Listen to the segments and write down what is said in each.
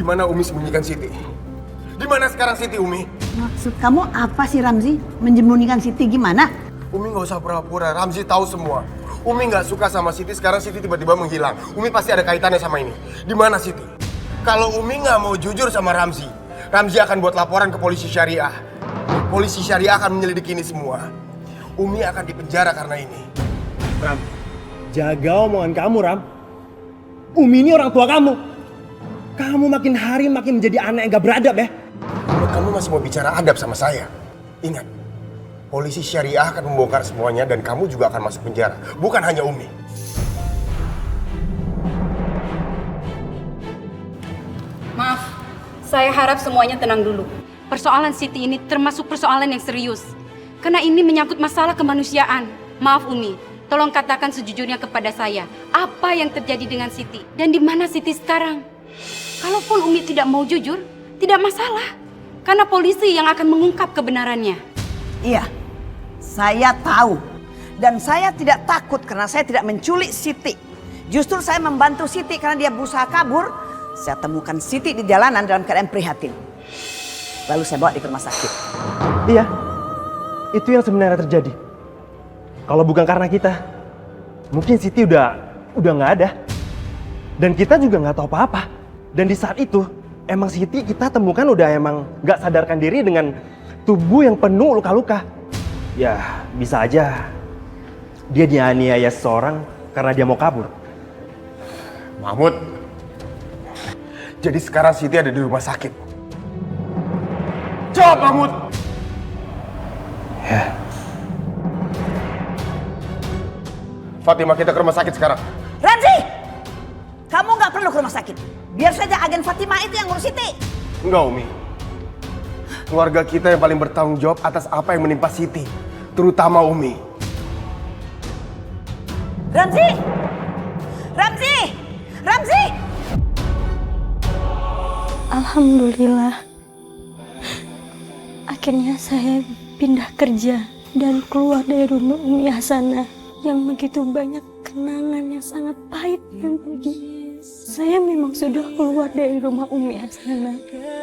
mana Umi sembunyikan Siti? Di mana sekarang Siti, Umi? Maksud kamu apa sih Ramzi? Menyembunyikan Siti gimana? Umi nggak usah pura-pura, Ramzi tahu semua. Umi nggak suka sama Siti, sekarang Siti tiba-tiba menghilang. Umi pasti ada kaitannya sama ini. Di mana Siti? Kalau Umi nggak mau jujur sama Ramzi, Ramzi akan buat laporan ke polisi syariah. Polisi syariah akan menyelidiki ini semua. Umi akan dipenjara karena ini. Ram, jaga omongan kamu, Ram. Umi ini orang tua kamu. Kamu makin hari makin menjadi anak yang gak beradab ya. Kamu masih mau bicara adab sama saya? Ingat, polisi syariah akan membongkar semuanya dan kamu juga akan masuk penjara. Bukan hanya Umi. Maaf, saya harap semuanya tenang dulu. Persoalan Siti ini termasuk persoalan yang serius. Karena ini menyangkut masalah kemanusiaan. Maaf Umi, tolong katakan sejujurnya kepada saya. Apa yang terjadi dengan Siti? Dan di mana Siti sekarang? Kalaupun Umi tidak mau jujur, tidak masalah. Karena polisi yang akan mengungkap kebenarannya. Iya, saya tahu. Dan saya tidak takut karena saya tidak menculik Siti. Justru saya membantu Siti karena dia berusaha kabur. Saya temukan Siti di jalanan dalam keadaan prihatin. Lalu saya bawa dia ke rumah sakit. Iya, itu yang sebenarnya terjadi. Kalau bukan karena kita, mungkin Siti udah nggak ada. Dan kita juga nggak tahu apa-apa. Dan di saat itu, emang Siti kita temukan udah emang nggak sadarkan diri dengan tubuh yang penuh luka-luka. Ya, bisa aja dia dianiaya seseorang karena dia mau kabur. Mahmud, jadi sekarang Siti ada di rumah sakit. Jawab, Mahmud! Ya. Fatima, kita ke rumah sakit sekarang. Ramzi! Kamu nggak perlu ke rumah sakit. Biar saja agen Fatima itu yang ngurus Siti. Enggak, Umi. Keluarga kita yang paling bertanggung jawab atas apa yang menimpa Siti. Terutama Umi. Ramzi! Ramzi! Ramzi! Alhamdulillah. Akhirnya saya pindah kerja dan keluar dari rumah Umi Hasanah yang begitu banyak kenangan yang sangat pahit dan pedih. Saya memang sudah keluar dari rumah Umi Hasanah,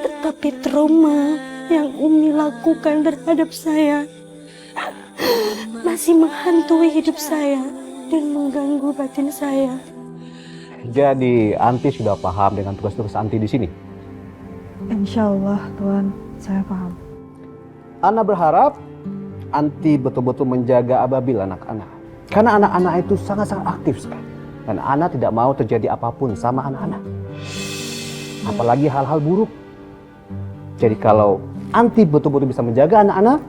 tetapi trauma yang Umi lakukan terhadap saya masih menghantui hidup saya dan mengganggu batin saya. Jadi Anti sudah paham dengan tugas-tugas Anti di sini? Insya Allah Tuhan, saya paham. Ana berharap Anti betul-betul menjaga Ababil anak-anak. Karena anak-anak itu sangat-sangat aktif sekali. Dan Ana tidak mau terjadi apapun sama anak-anak. Apalagi hal-hal buruk. Jadi kalau Anti betul-betul bisa menjaga anak-anak,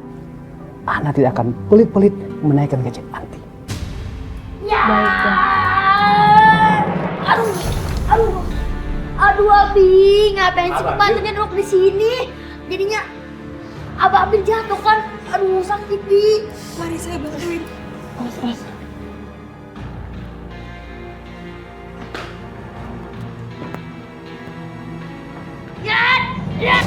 Ana tidak akan pelit-pelit menaikkan gaji Anti. Ya. Baik, Tuhan. Aduh Abi, ngapain sih pembantunya duduk di sini? Jadinya Abah Abi jatuh kan? Aduh sakit Bi. Mari saya bantuin. Ya.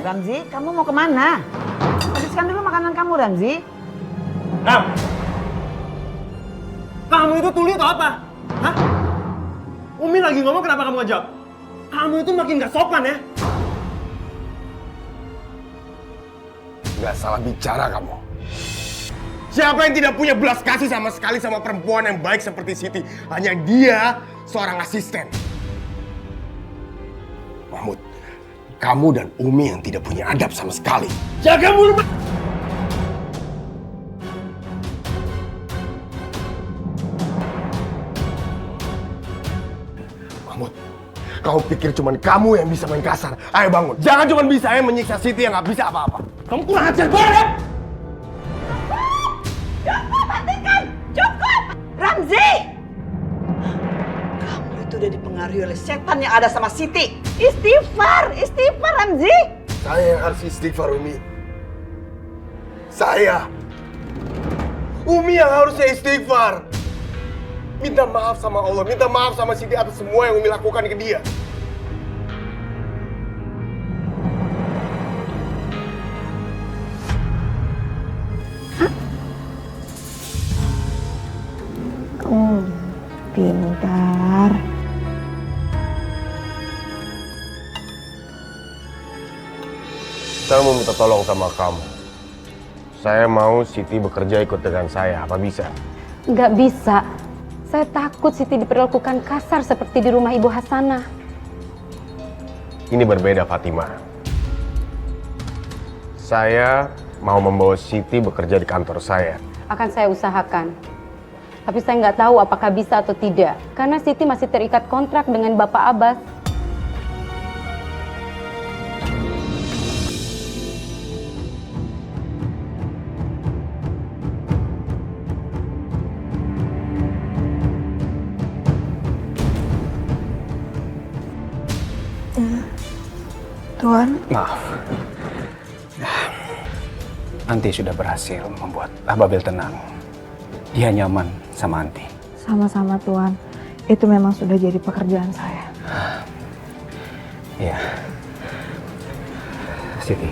Ramzi, kamu mau kemana? Habiskan dulu makanan kamu, Ramzi. Ram! Kamu itu tuli atau apa? Hah? Umi lagi ngomong kenapa kamu nggak jawab? Kamu itu makin gak sopan ya? Nggak salah bicara kamu. Siapa yang tidak punya belas kasih sama sekali sama perempuan yang baik seperti Siti? Hanya dia seorang asisten. Mahmud, kamu dan Umi yang tidak punya adab sama sekali. Jaga mulut! Mahmud, kau pikir cuma kamu yang bisa main kasar? Ayo bangun, jangan cuma bisa menyiksa Siti yang nggak bisa apa-apa. Kamu kurang ajar banget! Cukup, hentikan! Cukup! Ramzi! Kamu itu udah dipengaruhi oleh setan yang ada sama Siti. Istighfar! Istighfar, Ramzi! Saya yang harus istighfar, Umi. Saya. Umi yang harusnya istighfar. Minta maaf sama Allah, minta maaf sama Siti atas semua yang Umi lakukan ke dia. pintar. Saya mau minta tolong sama kamu. Saya mau Siti bekerja ikut dengan saya. Apa bisa? Nggak bisa. Saya takut Siti diperlakukan kasar seperti di rumah Ibu Hasanah. Ini berbeda, Fatima. Saya mau membawa Siti bekerja di kantor saya. Akan saya usahakan. Tapi saya nggak tahu apakah bisa atau tidak. Karena Siti masih terikat kontrak dengan Bapak Abbas. Tuan, Maaf. Anti sudah berhasil membuat Ababil tenang. Dia nyaman sama Anti. sama-sama Tuan. Itu memang sudah jadi pekerjaan saya. Iya. Siti.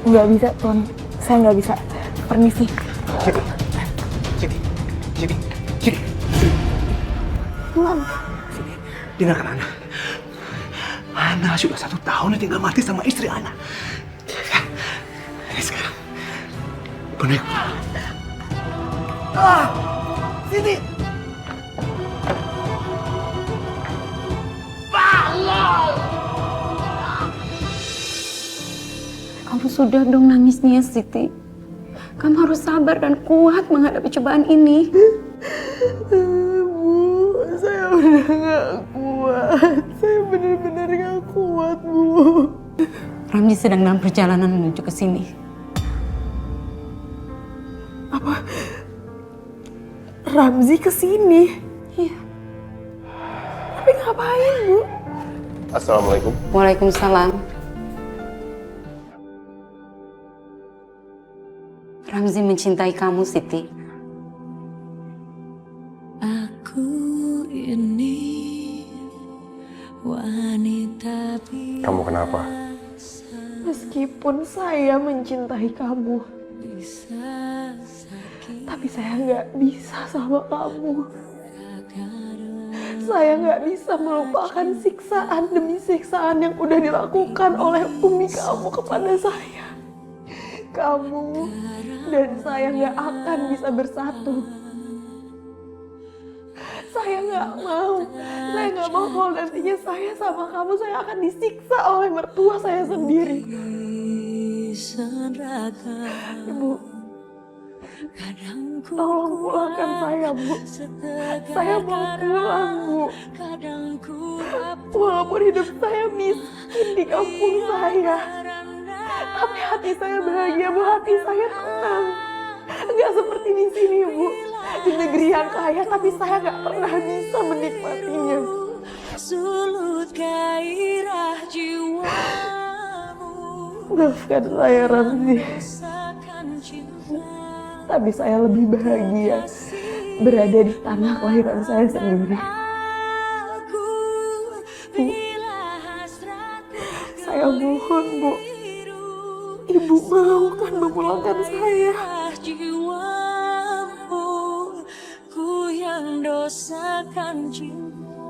Nggak bisa Tuan. Saya nggak bisa. Permisi. Siti. Tuan. Dengarkan Ana. Ana sudah 1 tahun tinggal mati sama istri Ana. Ini sekarang. Benar. Siti! Kamu sudah dong nangisnya, Siti. Kamu harus sabar dan kuat menghadapi cobaan ini. Bu, saya udah nggak kuat. Saya benar-benar nggak kuat, Bu. Ramzi sedang dalam perjalanan menuju ke sini. Ramzi kesini? Iya. Tapi ngapain, Bu? Assalamualaikum. Waalaikumsalam. Ramzi mencintai kamu, Siti. Aku ini wanita Kamu kenapa? Meskipun saya mencintai kamu, tapi saya nggak bisa sama kamu. Saya nggak bisa melupakan siksaan demi siksaan yang udah dilakukan oleh umi kamu kepada saya. Kamu dan saya nggak akan bisa bersatu. Saya nggak mau kalau nantinya saya sama kamu, saya akan disiksa oleh mertua saya sendiri. Ibu, tolong pulangkan saya, Bu. Saya mau pulang, Bu. Walaupun hidup saya miskin di kampung saya, tapi hati saya bahagia, Bu. Hati saya tenang. Nggak seperti di sini, Bu. Di negeri yang kaya, tapi saya nggak pernah bisa menikmatinya. Maafkan saya, Ramzi. Tapi saya lebih bahagia berada di tanah kelahiran saya sendiri. Bu, saya mohon, Bu. Ibu mau kan memulangkan saya?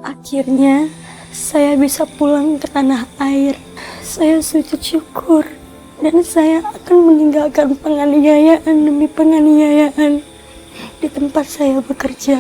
Akhirnya saya bisa pulang ke tanah air. Saya sujud syukur dan saya akan meninggalkan penganiayaan demi penganiayaan di tempat saya bekerja.